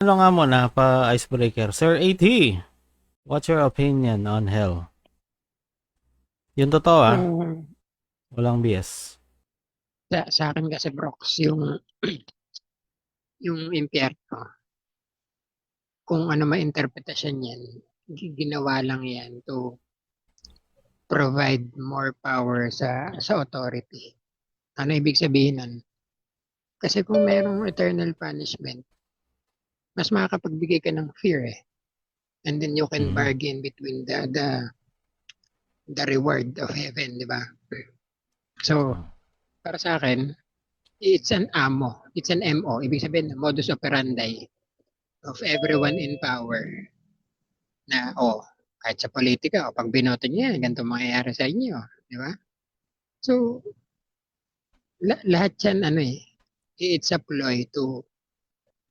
Ano nga muna, pa-icebreaker. Sir AT, what's your opinion on hell? Yung totoo Yung walang BS. sa akin kasi Brox, yung impyerno, kung ano ma-interpretasyon yan, ginawa lang yan to provide more power sa authority. Ano ibig sabihin nun? Kasi kung merong eternal punishment, mas makakapagbigay ka ng fear eh. And then you can Mm. bargain between the reward of heaven, di ba? So, So, para sa akin, it's an AMO. It's an MO. Ibig sabihin, modus operandi of everyone in power na, kahit sa politika, pag binoto niyo yan, ganito mangyayari sa inyo. Di ba? So, lahat yan, it's a ploy to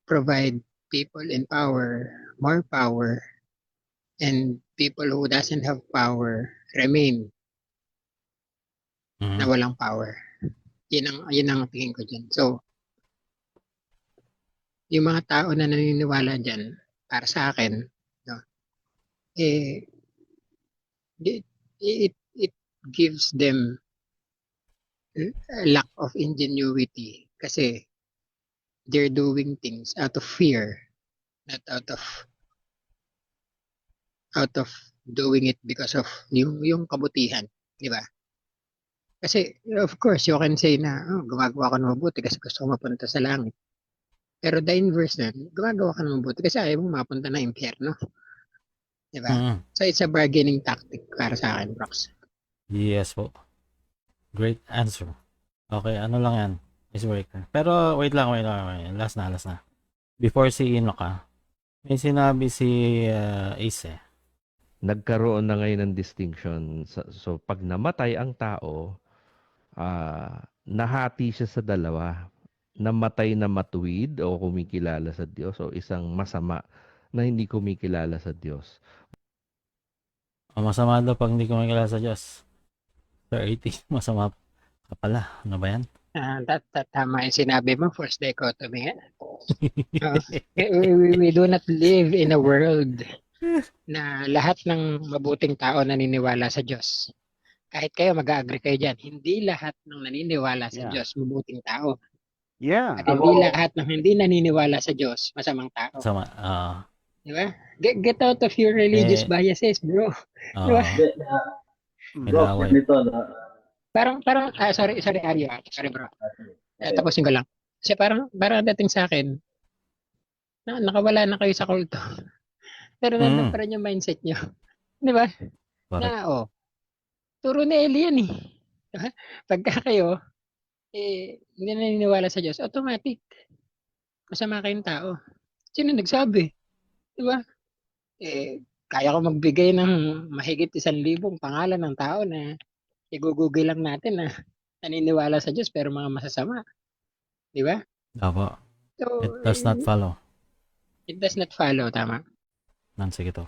provide people in power more power and people who doesn't have power remain na mm. walang power. Yun ang tingin ko dyan. So, yung mga tao na naniniwala dyan, para sa akin, no, eh, it gives them a lack of ingenuity kasi they're doing things out of fear, not out of doing it because of yung kabutihan, di ba? Kasi of course you can say na gumagawa ka ng mabuti kasi gusto ko mapunta sa langit. Pero the inverse nun, gumagawa ka ng mabuti kasi ayaw mo mapunta na impyerno, di ba? Mm. So it's a bargaining tactic para sa akin, Brox. Yes po. Great answer. Okay, ano lang yan. Icebreaker. Pero wait lang. Last na. Before si Enoch may sinabi si Ace Nagkaroon na ngayon ng distinction. So, pag namatay ang tao, nahati siya sa dalawa. Namatay na matuwid o kumikilala sa Diyos o isang masama na hindi kumikilala sa Diyos. Masama daw pag hindi ko makilala sa Diyos. Sir 80, masama ka pala. Ano ba yan? Tama yung sinabi mo, false dichotomy. We do not live in a world na lahat ng mabuting tao naniniwala sa Diyos. Kahit kayo mag-agree kayo dyan, hindi lahat ng naniniwala sa Yeah. Diyos mabuting tao. Yeah. At hindi lahat ng hindi naniniwala sa Diyos masamang tao. Masama. Di ba? Get out of your religious biases, bro. Di ba? Bro, Pinaway. ganito na. Parang, sorry, Aryo. Sorry, bro. Tapusin ko lang. Kasi parang dating sa akin, nakawala na kayo sa kulto. Pero nandun pa rin yung mindset nyo. Di ba? Correct. Na, turo ni Eli yan eh. Diba? Pagka kayo, hindi naniniwala sa Diyos, automatic. Masama kayong tao. Sino nagsabi? Di ba? Kaya ko magbigay ng mahigit 1,000 pangalan ng tao na i-google lang natin na naniniwala sa Diyos pero mga masasama. Di ba? Apo. So, It does not follow. it does not follow, tama? Sige to.